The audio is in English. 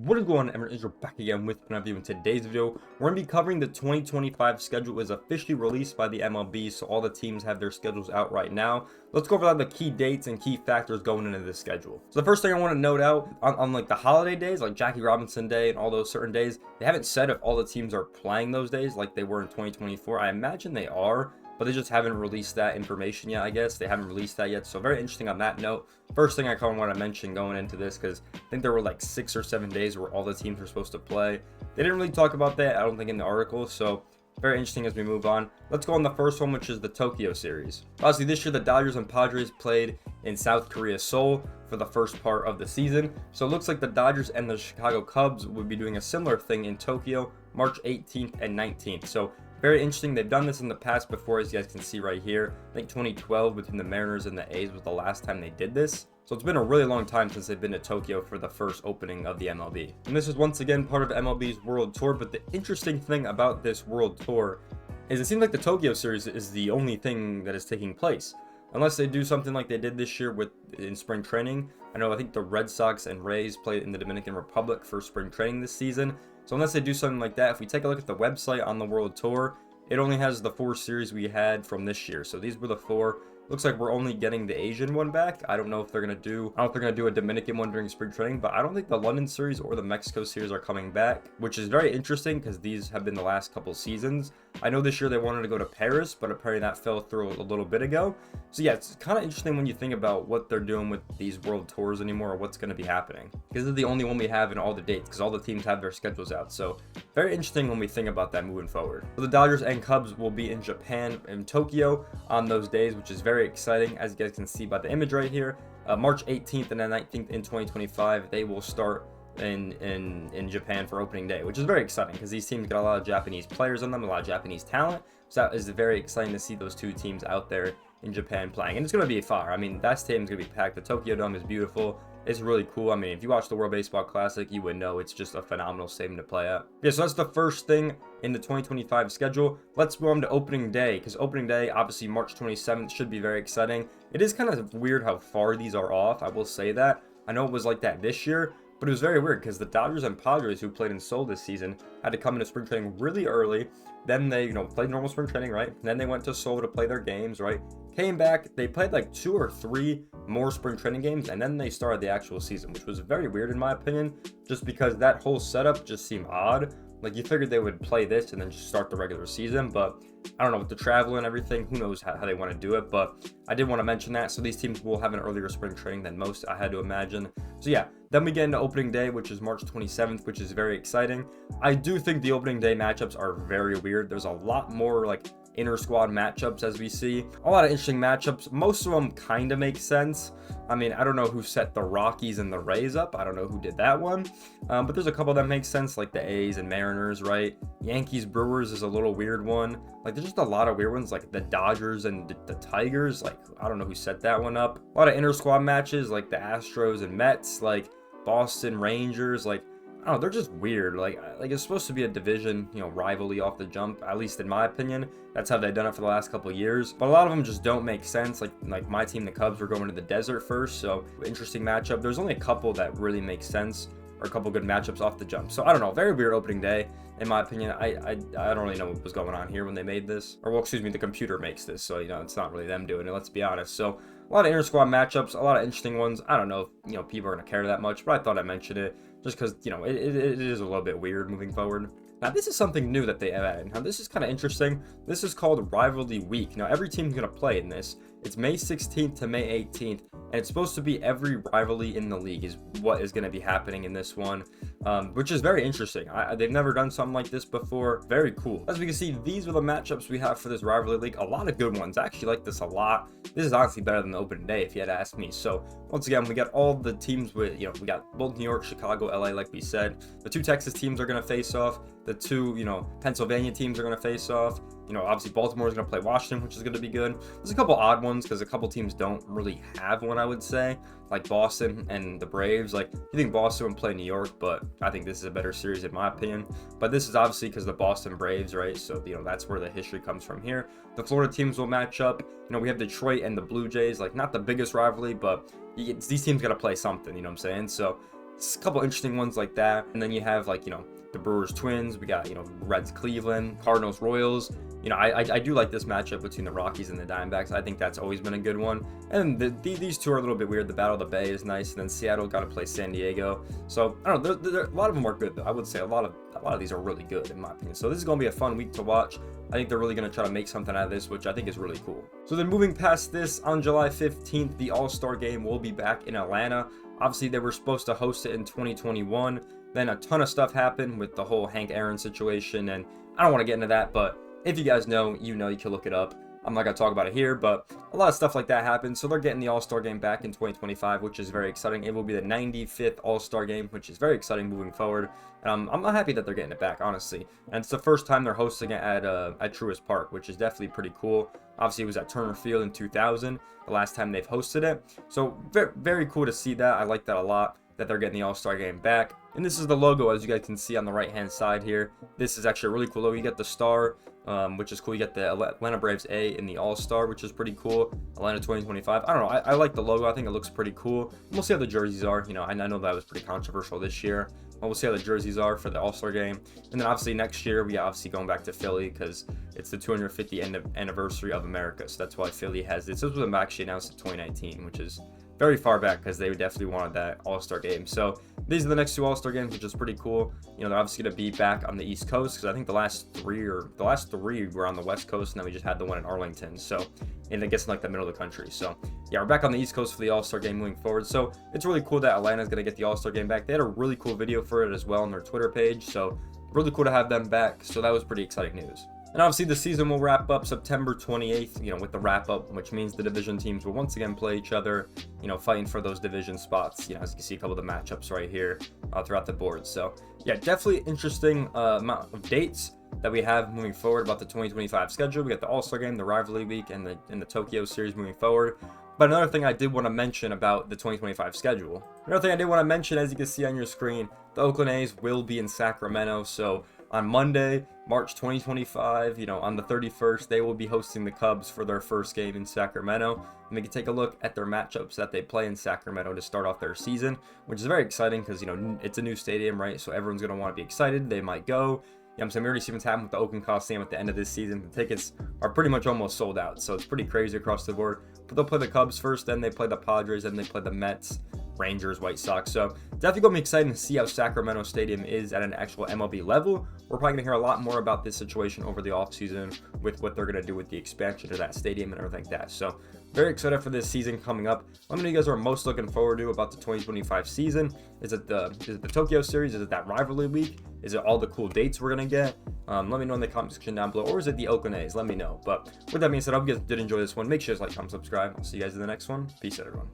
What is going on, everyone? You're back again with another video. In today's video, we're going to be covering the 2025 schedule. Is officially released by the MLB, so all the teams have their schedules out right now. Let's go over the key dates and key factors going into this schedule. So the first thing I want to note out, on like the holiday days, like Jackie Robinson Day and all those certain days, they haven't said if all the teams are playing those days like they were in 2024. I imagine they are, but they just haven't released that information yet. I guess they haven't released that yet, so very interesting on that note. First thing I kind of want to mention going into this, because I think there were like 6 or 7 days where all the teams were supposed to play. They didn't really talk about that, I don't think, in the article, so very interesting as we move on. Let's go on the first one, which is the Tokyo series. Obviously this year the Dodgers and Padres played in South Korea, Seoul, for the first part of the season. So it looks like the Dodgers and the Chicago Cubs would be doing a similar thing in Tokyo, March 18th and 19th. So very interesting. They've done this in the past before, as you guys can see right here. I think 2012 between the Mariners and the A's was the last time they did this. So it's been a really long time since they've been to Tokyo for the first opening of the MLB. And this is once again part of MLB's World Tour. But the interesting thing about this World Tour is it seems like the Tokyo series is the only thing that is taking place. Unless they do something like they did this year in spring training. I think the Red Sox and Rays played in the Dominican Republic for spring training this season. So unless they do something like that, if we take a look at the website on the World Tour, it only has the 4 series we had from this year. So these were the 4. Looks like we're only getting the Asian one back. I don't know if they're gonna do a Dominican one during spring training, but I don't think the London series or the Mexico series are coming back, which is very interesting because these have been the last couple seasons. I know this year they wanted to go to Paris, but apparently that fell through a little bit ago. So yeah, it's kind of interesting when you think about what they're doing with these world tours anymore, or what's going to be happening. Because this is the only one we have in all the dates, because all the teams have their schedules out. So very interesting when we think about that moving forward. So the Dodgers and Cubs will be in Japan, in Tokyo, on those days, which is very exciting. As you guys can see by the image right here, March 18th and then 19th in 2025, they will start in Japan for opening day, which is very exciting because these teams got a lot of Japanese players on them, a lot of Japanese talent. So that is very exciting to see those two teams out there in Japan playing, and it's going to be fire. I mean, that stadium's going to be packed. The Tokyo Dome is beautiful. It's really cool. I mean, if you watch the World Baseball Classic, you would know it's just a phenomenal stadium to play at. Yeah, so that's the first thing in the 2025 schedule. Let's move on to opening day, because opening day, obviously March 27th, should be very exciting. It is kind of weird how far these are off, I will say that. I know it was like that this year, but it was very weird because the Dodgers and Padres, who played in Seoul this season, had to come into spring training really early. Then they, played normal spring training, right? And then they went to Seoul to play their games, right? Came back, they played like 2 or 3 more spring training games, and then they started the actual season, which was very weird in my opinion, just because that whole setup just seemed odd. Like, you figured they would play this and then just start the regular season, but I don't know, with the travel and everything, who knows how they want to do it. But I did want to mention that. So these teams will have an earlier spring training than most, I had to imagine. So yeah, then we get into opening day, which is March 27th, which is very exciting. I do think the opening day matchups are very weird. There's a lot more like inter squad matchups, as we see a lot of interesting matchups. Most of them kind of make sense. I mean, I don't know who set the Rockies and the Rays up. I don't know who did that one, but there's a couple that make sense, like the A's and Mariners, right? Yankees Brewers is a little weird one. Like, there's just a lot of weird ones, like the Dodgers and the Tigers. Like, I don't know who set that one up. A lot of inter squad matches, like the Astros and Mets, like Boston Rangers. Like, I don't know, they're just weird. Like it's supposed to be a division, rivalry off the jump, at least in my opinion. That's how they've done it for the last couple of years. But a lot of them just don't make sense. Like my team, the Cubs, were going to the desert first, so interesting matchup. There's only a couple that really make sense, or a couple good matchups off the jump. So I don't know, very weird opening day, in my opinion. I don't really know what was going on here when they made this. Or, well, excuse me, the computer makes this, so, it's not really them doing it, let's be honest. So a lot of inter-squad matchups, a lot of interesting ones. I don't know if, people are going to care that much, but I thought I'd mention it just because, it is a little bit weird moving forward. Now, this is something new that they have added. Now, this is kind of interesting. This is called Rivalry Week. Now, every team's going to play in this. It's May 16th to May 18th, and it's supposed to be every rivalry in the league is what is going to be happening in this one, which is very interesting. They've never done something like this before. Very cool. As we can see, these are the matchups we have for this rivalry league. A lot of good ones. I actually like this a lot. This is honestly better than the opening day, if you had to ask me. So, once again, we got all the teams with, we got both New York, Chicago, LA, like we said. The 2 Texas teams are going to face off. The 2, Pennsylvania teams are going to face off. Obviously Baltimore is going to play Washington, which is going to be good. There's a couple odd ones because a couple teams don't really have one, I would say, like Boston and the Braves. Like, you think Boston would play New York, but I think this is a better series in my opinion. But this is obviously because the Boston Braves, right? So, that's where the history comes from here. The Florida teams will match up. We have Detroit and the Blue Jays, like not the biggest rivalry, but these teams got to play something, you know what I'm saying? So It's a couple interesting ones like that. And then you have like, the Brewers Twins, we got, Reds Cleveland, Cardinals Royals. I do like this matchup between the Rockies and the Diamondbacks. I think that's always been a good one. And these two are a little bit weird. The Battle of the Bay is nice, and then Seattle got to play San Diego. So I don't know. A lot of them are good though. I would say a lot of these are really good in my opinion. So this is gonna be a fun week to watch. I think they're really gonna try to make something out of this, which I think is really cool. So then moving past this, on July 15th, the All-Star Game will be back in Atlanta. Obviously, they were supposed to host it in 2021. Then a ton of stuff happened with the whole Hank Aaron situation, and I don't want to get into that, but if you guys know, you can look it up. I'm not going to talk about it here, but a lot of stuff like that happened. So they're getting the All-Star Game back in 2025, which is very exciting. It will be the 95th All-Star Game, which is very exciting moving forward. And I'm happy that they're getting it back, honestly. And it's the first time they're hosting it at Truist Park, which is definitely pretty cool. Obviously, it was at Turner Field in 2000, the last time they've hosted it. So very, very cool to see that. I like that a lot, that they're getting the All-Star Game back. And this is the logo, as you guys can see on the right-hand side here. This is actually a really cool logo. You get the star, which is cool. You get the Atlanta Braves A in the All-Star, which is pretty cool. Atlanta 2025. I don't know. I like the logo. I think it looks pretty cool. We'll see how the jerseys are. I know that was pretty controversial this year. But we'll see how the jerseys are for the All-Star Game. And then obviously next year, we obviously going back to Philly because it's the 250th anniversary of America. So that's why Philly has this. This was actually announced in 2019, which is very far back because they definitely wanted that All-Star Game. So these are the next two All-Star Games, which is pretty cool. They're obviously going to be back on the East Coast because I think the last three were on the West Coast, and then we just had the one in Arlington. So, and I guess in like the middle of the country. So yeah, we're back on the East Coast for the All-Star Game moving forward. So it's really cool that Atlanta's going to get the All-Star Game back. They had a really cool video for it as well on their Twitter page. So really cool to have them back. So that was pretty exciting news. And obviously the season will wrap up September 28th, with the wrap up, which means the division teams will once again play each other, fighting for those division spots. As you can see a couple of the matchups right here throughout the board. So yeah, definitely interesting amount of dates that we have moving forward about the 2025 schedule. We got the All-Star Game, the Rivalry Week, and the Tokyo Series moving forward. But another thing I did want to mention about the 2025 schedule, as you can see on your screen, the Oakland A's will be in Sacramento. So on Monday, March 2025, on the 31st, they will be hosting the Cubs for their first game in Sacramento. And we can take a look at their matchups that they play in Sacramento to start off their season, which is very exciting because, it's a new stadium, right? So everyone's going to want to be excited. They might go. We already see what's happened with the Oakland Coliseum at the end of this season. The tickets are pretty much almost sold out, so it's pretty crazy across the board. But they'll play the Cubs first, then they play the Padres, then they play the Mets, Rangers, White Sox. So definitely going to be exciting to see how Sacramento Stadium is at an actual MLB level. We're probably going to hear a lot more about this situation over the offseason with what they're going to do with the expansion of that stadium and everything like that. So very excited for this season coming up. Let me know you guys are most looking forward to about the 2025 season. Is it the Tokyo Series? Is it that Rivalry Week? Is it all the cool dates we're going to get? Let me know in the comment section down below. Or is it the Oakland A's? Let me know. But with that being said, I hope you guys did enjoy this one. Make sure to like, comment, subscribe. I'll see you guys in the next one. Peace out, everyone.